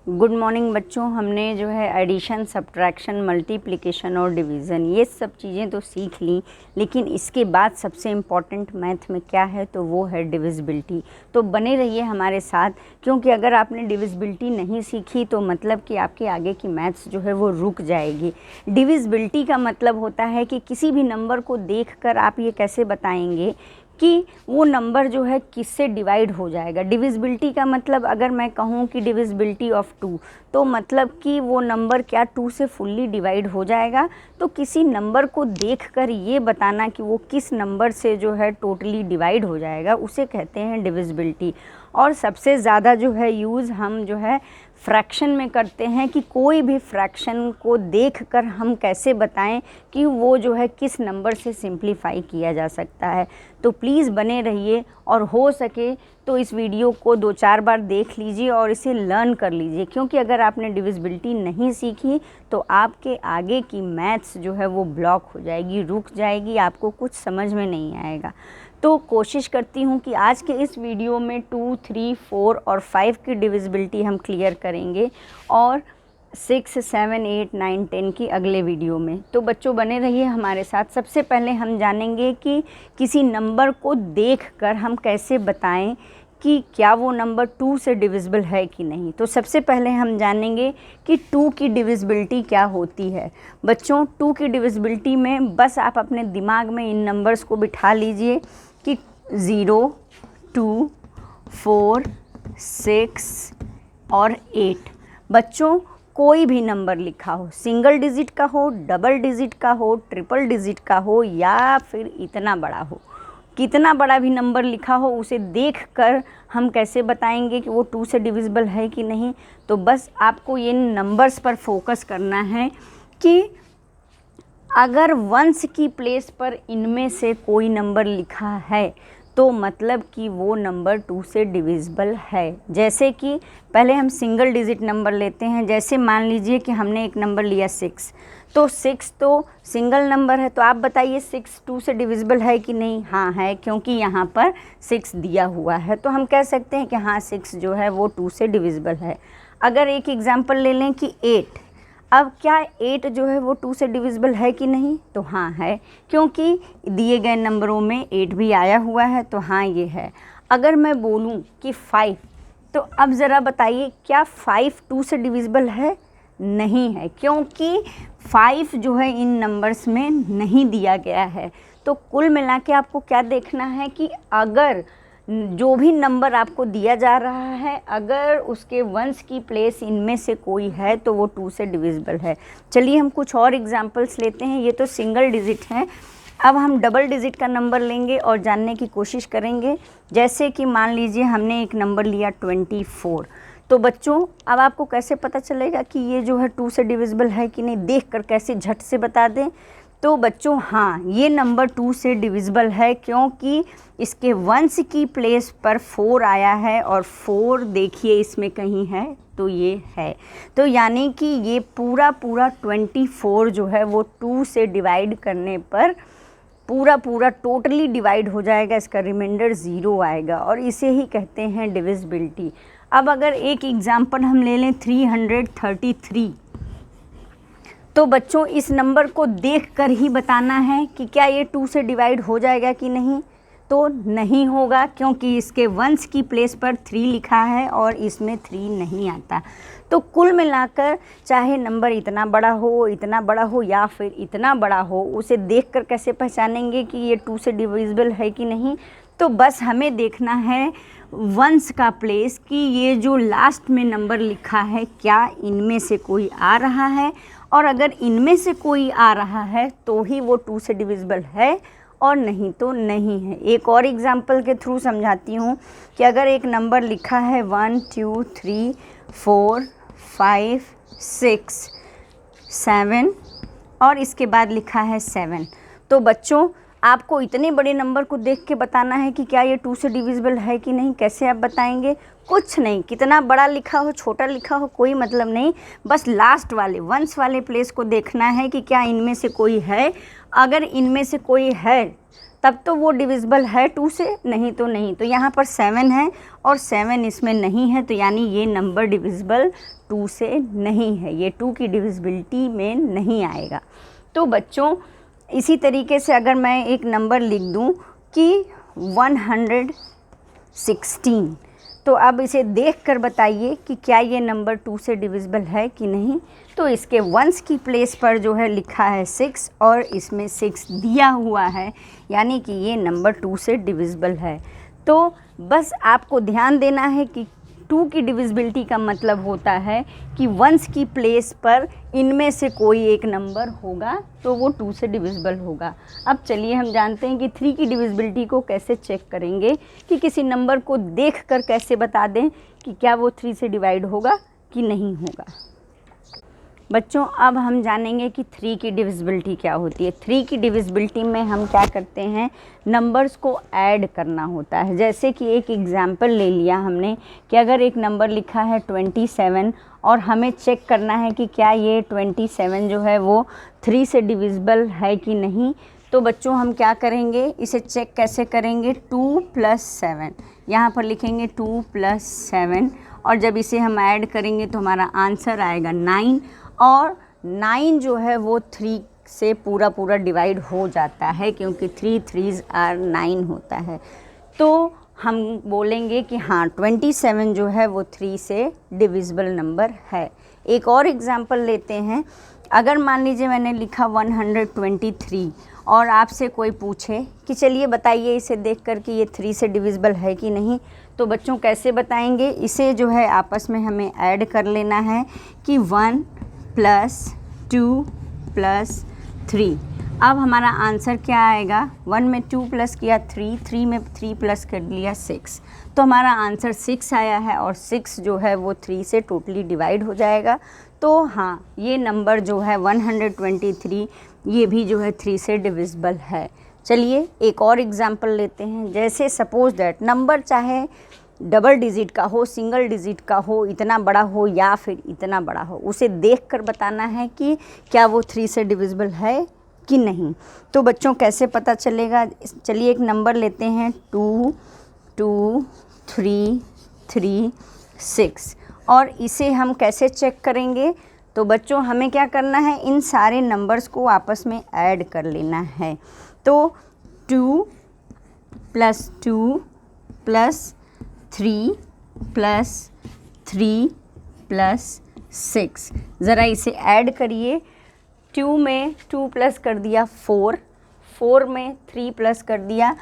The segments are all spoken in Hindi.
गुड मॉर्निंग बच्चों। हमने जो है एडिशन, सब्ट्रैक्शन, मल्टीप्लिकेशन और डिवीज़न ये सब चीज़ें तो सीख ली, लेकिन इसके बाद सबसे इम्पॉर्टेंट मैथ में क्या है तो वो है डिविजिबिलिटी। तो बने रहिए हमारे साथ, क्योंकि अगर आपने डिविजिबिलिटी नहीं सीखी तो मतलब कि आपके आगे की मैथ्स जो है वो रुक जाएगी। डिविजिबिलिटी का मतलब होता है कि किसी भी नंबर को देखकर आप ये कैसे बताएंगे कि वो नंबर जो है किससे डिवाइड हो जाएगा। डिविजिबिलिटी का मतलब अगर मैं कहूँ कि डिविजिबिलिटी ऑफ 2, तो मतलब कि वो नंबर क्या 2 से फुल्ली डिवाइड हो जाएगा। तो किसी नंबर को देखकर ये बताना कि वो किस नंबर से जो है टोटली डिवाइड हो जाएगा, उसे कहते हैं डिविजिबिलिटी। और सबसे ज़्यादा जो है यूज़ हम जो है फ्रैक्शन में करते हैं कि कोई भी फ्रैक्शन को देखकर हम कैसे बताएं कि वो जो है किस नंबर से सिंप्लीफाई किया जा सकता है। तो प्लीज़ बने रहिए और हो सके तो इस वीडियो को 2-4 बार देख लीजिए और इसे लर्न कर लीजिए, क्योंकि अगर आपने डिविजिबिलिटी नहीं सीखी तो आपके आगे की मैथ्स जो है वो ब्लॉक हो जाएगी, रुक जाएगी, आपको कुछ समझ में नहीं आएगा। तो कोशिश करती हूँ कि आज के इस वीडियो में 2, 3, 4 और 5 की डिविजिबिलिटी हम क्लियर करेंगे और 6, 7, 8, 9, 10 की अगले वीडियो में। तो बच्चों बने रहिए हमारे साथ। सबसे पहले हम जानेंगे कि किसी नंबर को देखकर हम कैसे बताएं कि क्या वो नंबर 2 से डिविजिबल है कि नहीं। तो सबसे पहले हम जानेंगे कि 2 की डिविजिबिलिटी क्या होती है। बच्चों 2 की डिविजिबिलिटी में बस आप अपने दिमाग में इन नंबर्स को बिठा लीजिए कि 0, 2, 4, 6 और 8। बच्चों कोई भी नंबर लिखा हो, सिंगल डिजिट का हो, डबल डिजिट का हो, ट्रिपल डिजिट का हो या फिर इतना बड़ा हो, कितना बड़ा भी नंबर लिखा हो, उसे देखकर हम कैसे बताएंगे कि वो 2 से डिविजिबल है कि नहीं। तो बस आपको ये नंबर्स पर फोकस करना है कि अगर वंस की प्लेस पर इनमें से कोई नंबर लिखा है तो मतलब कि वो नंबर 2 से डिविजिबल है। जैसे कि पहले हम सिंगल डिजिट नंबर लेते हैं। जैसे मान लीजिए कि हमने एक नंबर लिया 6, तो 6 तो सिंगल नंबर है, तो आप बताइए 6 2 से डिविजिबल है कि नहीं। हाँ है, क्योंकि यहाँ पर 6 दिया हुआ है, तो हम कह सकते हैं कि हाँ 6 जो है वो 2 से डिविजिबल है। अगर एक एग्जाम्पल ले लें कि 8, अब क्या 8 जो है वो 2 से डिविजिबल है कि नहीं, तो हाँ है, क्योंकि दिए गए नंबरों में 8 भी आया हुआ है, तो हाँ ये है। अगर मैं बोलूँ कि 5, तो अब ज़रा बताइए क्या 5 2 से डिविजिबल है? नहीं है, क्योंकि 5 जो है इन नंबर्स में नहीं दिया गया है। तो कुल मिला के आपको क्या देखना है कि अगर जो भी नंबर आपको दिया जा रहा है, अगर उसके वंस की प्लेस इनमें से कोई है तो वो 2 से डिविजिबल है। चलिए हम कुछ और एग्जांपल्स लेते हैं। ये तो सिंगल डिजिट हैं, अब हम डबल डिजिट का नंबर लेंगे और जानने की कोशिश करेंगे। जैसे कि मान लीजिए हमने एक नंबर लिया 24, तो बच्चों अब आपको कैसे पता चलेगा कि ये जो है 2 से डिविजिबल है कि नहीं, देखकर कैसे झट से बता दें। तो बच्चों हाँ, ये नंबर 2 से डिविजिबल है, क्योंकि इसके वंस की प्लेस पर 4 आया है और 4 देखिए इसमें कहीं है, तो ये है। तो यानी कि ये पूरा 24 जो है वो 2 से डिवाइड करने पर पूरा टोटली डिवाइड हो जाएगा, इसका रिमाइंडर 0 आएगा और इसे ही कहते हैं डिविजिबिलिटी। अब अगर एक एग्जाम्पल हम ले लें 333, तो बच्चों इस नंबर को देखकर ही बताना है कि क्या ये 2 से डिवाइड हो जाएगा कि नहीं। तो नहीं होगा, क्योंकि इसके वंस की प्लेस पर 3 लिखा है और इसमें 3 नहीं आता। तो कुल मिलाकर चाहे नंबर इतना बड़ा हो या फिर इतना बड़ा हो, उसे देखकर कैसे पहचानेंगे कि ये 2 से डिविजिबल है कि नहीं। तो बस हमें देखना है वंस का प्लेस कि ये जो लास्ट में नंबर लिखा है क्या इनमें से कोई आ रहा है, और अगर इनमें से कोई आ रहा है तो ही वो 2 से डिविजिबल है और नहीं तो नहीं है। एक और एग्जांपल के थ्रू समझाती हूँ कि अगर एक नंबर लिखा है 1, 2, 3, 4, 5, 6, 7 और इसके बाद लिखा है 7, तो बच्चों आपको इतने बड़े नंबर को देख के बताना है कि क्या ये 2 से डिविजिबल है कि नहीं। कैसे आप बताएंगे? कुछ नहीं, कितना बड़ा लिखा हो छोटा लिखा हो कोई मतलब नहीं, बस लास्ट वाले वंस वाले प्लेस को देखना है कि क्या इनमें से कोई है। अगर इनमें से कोई है तब तो वो डिविजिबल है 2 से, नहीं तो नहीं। तो यहाँ पर 7 है और 7 इसमें नहीं है, तो यानी ये नंबर डिविजिबल 2 से नहीं है, ये 2 की डिविजिबिलिटी में नहीं आएगा। तो बच्चों इसी तरीके से अगर मैं एक नंबर लिख दूं कि 116, तो अब इसे देखकर बताइए कि क्या ये नंबर 2 से डिविजिबल है कि नहीं। तो इसके वंस की प्लेस पर जो है लिखा है 6 और इसमें 6 दिया हुआ है, यानी कि ये नंबर 2 से डिविजिबल है। तो बस आपको ध्यान देना है कि 2 की डिविजिबिलिटी का मतलब होता है कि वंस की प्लेस पर इनमें से कोई एक नंबर होगा तो वो 2 से डिविजिबल होगा। अब चलिए हम जानते हैं कि 3 की डिविजिबिलिटी को कैसे चेक करेंगे, कि किसी नंबर को देखकर कैसे बता दें कि क्या वो 3 से डिवाइड होगा कि नहीं होगा। बच्चों अब हम जानेंगे कि 3 की डिविजिबिलिटी क्या होती है। 3 की डिविजिबिलिटी में हम क्या करते हैं, नंबर्स को ऐड करना होता है। जैसे कि एक एग्जाम्पल ले लिया हमने कि अगर एक नंबर लिखा है 27 और हमें चेक करना है कि क्या ये 27 जो है वो 3 से डिविजिबल है कि नहीं। तो बच्चों हम क्या करेंगे, इसे चेक कैसे करेंगे, 2 + 7 यहाँ पर लिखेंगे 2 + 7 और जब इसे हम ऐड करेंगे तो हमारा आंसर आएगा 9 और 9 जो है वो 3 से पूरा डिवाइड हो जाता है, क्योंकि 3 3s are 9 होता है। तो हम बोलेंगे कि हाँ 27 जो है वो 3 से डिविजिबल नंबर है। एक और एग्जांपल लेते हैं। अगर मान लीजिए मैंने लिखा 123 और आपसे कोई पूछे कि चलिए बताइए इसे देखकर कि ये 3 से डिविजिबल है कि नहीं, तो बच्चों कैसे बताएंगे, इसे जो है आपस में हमें ऐड कर लेना है कि 1 + 2 + 3। अब हमारा आंसर क्या आएगा, 1 में 2 प्लस किया 3, 3 में 3 प्लस कर लिया 6, तो हमारा आंसर 6 आया है और 6 जो है वो 3 से टोटली डिवाइड हो जाएगा। तो हाँ ये नंबर जो है 123 ये भी जो है 3 से डिविजिबल है। चलिए एक और एग्जांपल लेते हैं। जैसे सपोज दैट नंबर चाहे डबल डिजिट का हो, सिंगल डिजिट का हो, इतना बड़ा हो या फिर इतना बड़ा हो, उसे देखकर बताना है कि क्या वो 3 से डिविजिबल है कि नहीं। तो बच्चों कैसे पता चलेगा, चलिए एक नंबर लेते हैं 2 2 3 3 6 और इसे हम कैसे चेक करेंगे। तो बच्चों हमें क्या करना है, इन सारे नंबर्स को आपस में ऐड कर लेना है। तो 2 + 2 + 3 + 3 + 6, ज़रा इसे ऐड करिए। 2 में 2 प्लस कर दिया 4, 4 में 3 प्लस कर दिया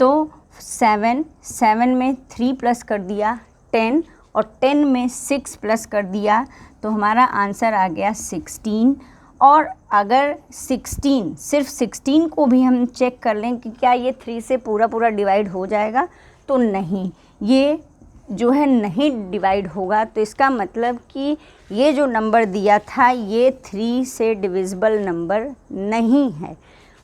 तो 7, 7 में 3 प्लस कर दिया 10 और 10 में 6 प्लस कर दिया तो हमारा आंसर आ गया 16। और अगर 16 सिर्फ 16 को भी हम चेक कर लें कि क्या ये 3 से पूरा डिवाइड हो जाएगा, तो नहीं, ये जो है नहीं डिवाइड होगा। तो इसका मतलब कि ये जो नंबर दिया था ये 3 से डिविजिबल नंबर नहीं है।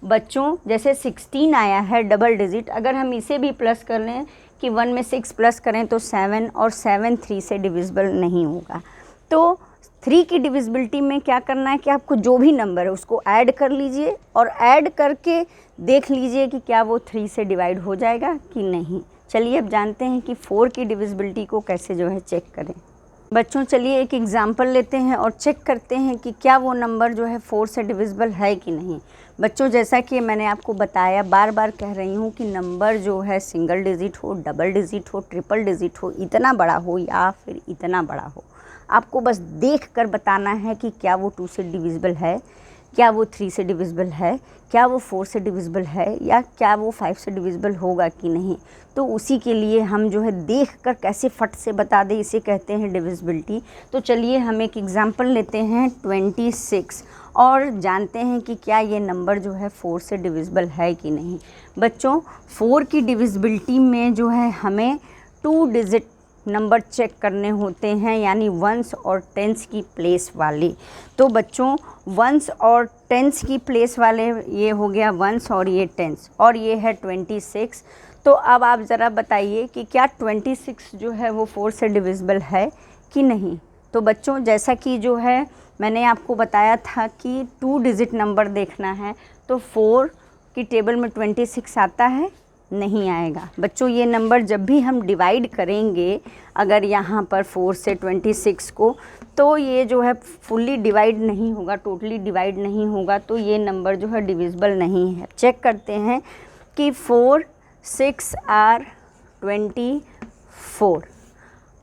बच्चों जैसे 16 आया है डबल डिजिट, अगर हम इसे भी प्लस कर लें कि 1 में 6 प्लस करें तो 7 और 7 3 से डिविजिबल नहीं होगा। तो 3 की डिविजिबिलिटी में क्या करना है कि आपको जो भी नंबर है उसको ऐड कर लीजिए और ऐड करके देख लीजिए कि क्या वो 3 से डिवाइड हो जाएगा कि नहीं। चलिए अब जानते हैं कि 4 की डिविजिबिलिटी को कैसे जो है चेक करें। बच्चों चलिए एक एग्जांपल लेते हैं और चेक करते हैं कि क्या वो नंबर जो है 4 से डिविजिबल है कि नहीं। बच्चों जैसा कि मैंने आपको बताया, बार बार कह रही हूँ कि नंबर जो है सिंगल डिजिट हो, डबल डिजिट हो, ट्रिपल डिजिट हो, इतना बड़ा हो या फिर इतना बड़ा हो, आपको बस देख कर बताना है कि क्या वो 2 से डिविजिबल है, क्या वो 3 से डिविजिबल है, क्या वो 4 से डिविजिबल है या क्या वो 5 से डिविजिबल होगा कि नहीं। तो उसी के लिए हम जो है देख कर कैसे फट से बता दें, इसे कहते हैं डिविजिबिलिटी। तो चलिए हम एक एग्जांपल लेते हैं 26 और जानते हैं कि क्या ये नंबर जो है 4 से डिविजिबल है कि नहीं। बच्चों 4 की डिविजिबिलिटी में जो है हमें 2 डिजिट नंबर चेक करने होते हैं, यानी वंस और टेंस की प्लेस वाले। तो बच्चों वंस और टेंस की प्लेस वाले ये हो गया वंस और ये टेंस, और ये है 26। तो अब आप ज़रा बताइए कि क्या 26 जो है वो 4 से डिविजिबल है कि नहीं। तो बच्चों जैसा कि जो है मैंने आपको बताया था कि 2 डिजिट नंबर देखना है, तो 4 की टेबल में 26 आता है, नहीं आएगा। बच्चों ये नंबर जब भी हम डिवाइड करेंगे अगर यहाँ पर 4 से 26 को, तो ये जो है फुल्ली डिवाइड नहीं होगा, टोटली डिवाइड नहीं होगा, तो ये नंबर जो है डिविजिबल नहीं है। चेक करते हैं कि 4 6 आर 24।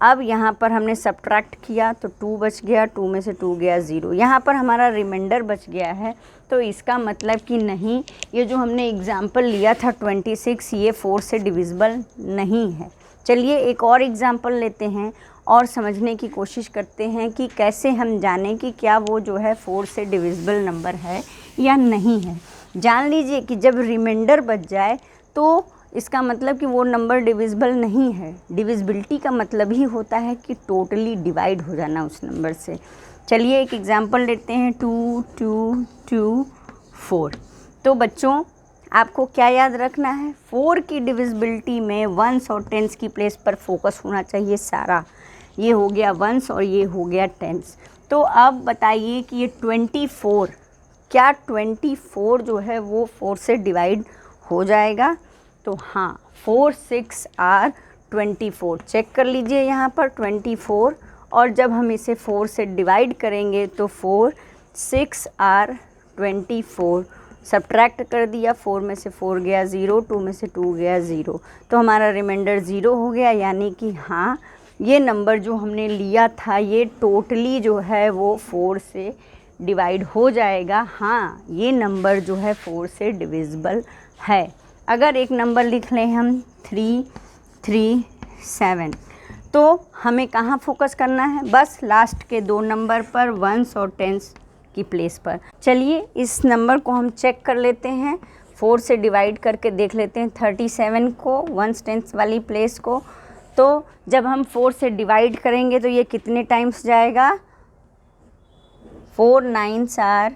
अब यहाँ पर हमने सब्ट्रैक्ट किया तो 2 बच गया, 2 में से 2 गया 0। यहाँ पर हमारा रिमाइंडर बच गया है, तो इसका मतलब कि नहीं, ये जो हमने एग्ज़ाम्पल लिया था 26 ये 4 से डिविजिबल नहीं है। चलिए एक और एग्ज़ाम्पल लेते हैं और समझने की कोशिश करते हैं कि कैसे हम जानें कि क्या वो जो है 4 से डिविजिबल नंबर है या नहीं है। जान लीजिए कि जब रिमाइंडर बच जाए तो इसका मतलब कि वो नंबर डिविजिबल नहीं है। डिविजिबिलिटी का मतलब ही होता है कि टोटली डिवाइड हो जाना उस नंबर से। चलिए एक एग्ज़ाम्पल लेते हैं 2 2 2 4। तो बच्चों आपको क्या याद रखना है, 4 की डिविजिबिलिटी में वंस और टेंस की प्लेस पर फोकस होना चाहिए सारा। ये हो गया वंस और ये हो गया टेंस। तो अब बताइए कि ये 24, क्या 24 जो है वो 4 से डिवाइड हो जाएगा। तो हाँ, 4 6 आर 24। चेक कर लीजिए यहाँ पर 24, और जब हम इसे 4 से डिवाइड करेंगे तो 4 6 आर 24। सब्ट्रैक्ट कर दिया, 4 में से 4 गया 0, 2 में से 2 गया 0, तो हमारा रिमाइंडर 0 हो गया। यानी कि हाँ, ये नंबर जो हमने लिया था ये टोटली जो है वो 4 से डिवाइड हो जाएगा। हाँ, ये नंबर जो है 4 से डिविजिबल है। अगर एक नंबर लिख लें हम 3 3 7, तो हमें कहाँ फोकस करना है, बस लास्ट के 2 नंबर पर, वंस और टेंस की प्लेस पर। चलिए इस नंबर को हम चेक कर लेते हैं, 4 से डिवाइड करके देख लेते हैं 37 को, वंस टेंस वाली प्लेस को। तो जब हम 4 से डिवाइड करेंगे तो ये कितने टाइम्स जाएगा, 4 9s आर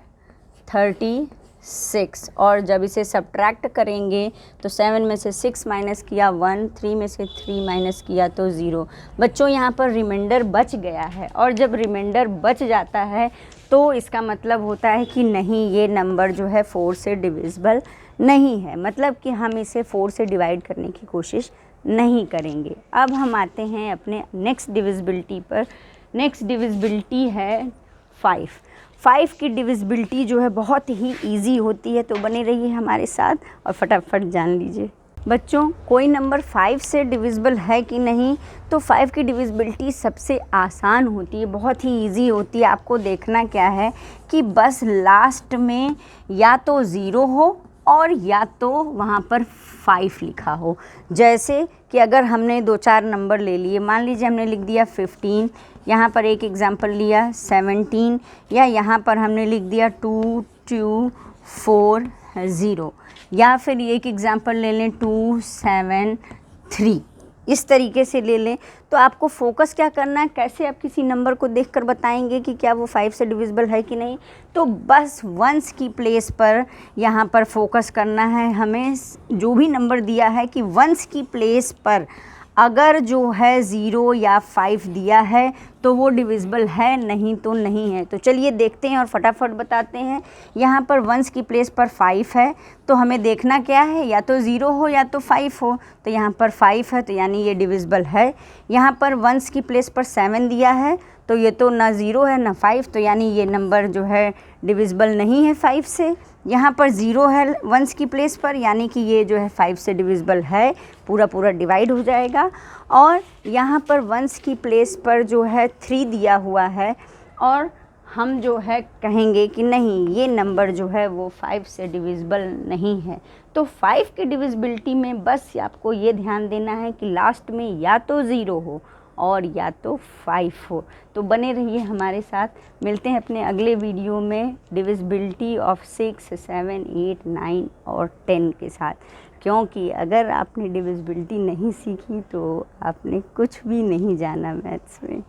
36, और जब इसे सब्ट्रैक्ट करेंगे तो 7 में से 6 माइनस किया 1, 3 में से 3 माइनस किया तो 0। बच्चों यहाँ पर रिमाइंडर बच गया है, और जब रिमाइंडर बच जाता है तो इसका मतलब होता है कि नहीं, ये नंबर जो है 4 से डिविजिबल नहीं है, मतलब कि हम इसे 4 से डिवाइड करने की कोशिश नहीं करेंगे। अब हम आते हैं अपने नेक्स्ट डिविजिबिलिटी पर। नेक्स्ट डिविजिबिलिटी है 5। 5 की डिविजिबिलिटी जो है बहुत ही इजी होती है, तो बने रहिए हमारे साथ और फटाफट जान लीजिए। बच्चों कोई नंबर 5 से डिविजिबल है कि नहीं, तो 5 की डिविजिबिलिटी सबसे आसान होती है, बहुत ही इजी होती है। आपको देखना क्या है कि बस लास्ट में या तो 0 हो और या तो वहाँ पर 5 लिखा हो। जैसे कि अगर हमने 2-4 नंबर ले लिए, मान लीजिए हमने लिख दिया 15, यहाँ पर एक एग्ज़ाम्पल लिया 17, या यहाँ पर हमने लिख दिया 2 2 4 0, या फिर एक एग्ज़ाम्पल ले लें 2 7 3, इस तरीके से ले लें। तो आपको फोकस क्या करना है, कैसे आप किसी नंबर को देखकर बताएंगे कि क्या वो 5 से डिविजिबल है कि नहीं, तो बस वंस की प्लेस पर यहाँ पर फोकस करना है हमें। जो भी नंबर दिया है कि वंस की प्लेस पर अगर जो है 0 या 5 दिया है तो वो डिविजिबल है, नहीं तो नहीं है। तो चलिए देखते हैं और फटाफट बताते हैं। यहाँ पर वंस की प्लेस पर 5 है, तो हमें देखना क्या है, या तो 0 हो या तो 5 हो। तो यहाँ पर 5 है तो यानी ये डिविजिबल है। यहाँ पर वंस की प्लेस पर 7 दिया है, तो ये तो ना 0 है ना 5, तो यानी ये नंबर जो है डिविजिबल नहीं है 5 से। यहाँ पर 0 है वंस की प्लेस पर, यानी कि ये जो है 5 से डिविजिबल है, पूरा पूरा डिवाइड हो जाएगा। और यहाँ पर वंस की प्लेस पर जो है 3 दिया हुआ है, और हम जो है कहेंगे कि नहीं, ये नंबर जो है वो 5 से डिविजिबल नहीं है। तो 5 की डिविजिबिलिटी में बस आपको ये ध्यान देना है कि लास्ट में या तो 0 हो और या तो 5 हो। तो बने रहिए हमारे साथ, मिलते हैं अपने अगले वीडियो में डिविजिबिलिटी ऑफ 6, 7, 8, 9 और 10 के साथ। क्योंकि अगर आपने डिविजिबिलिटी नहीं सीखी तो आपने कुछ भी नहीं जाना मैथ्स में।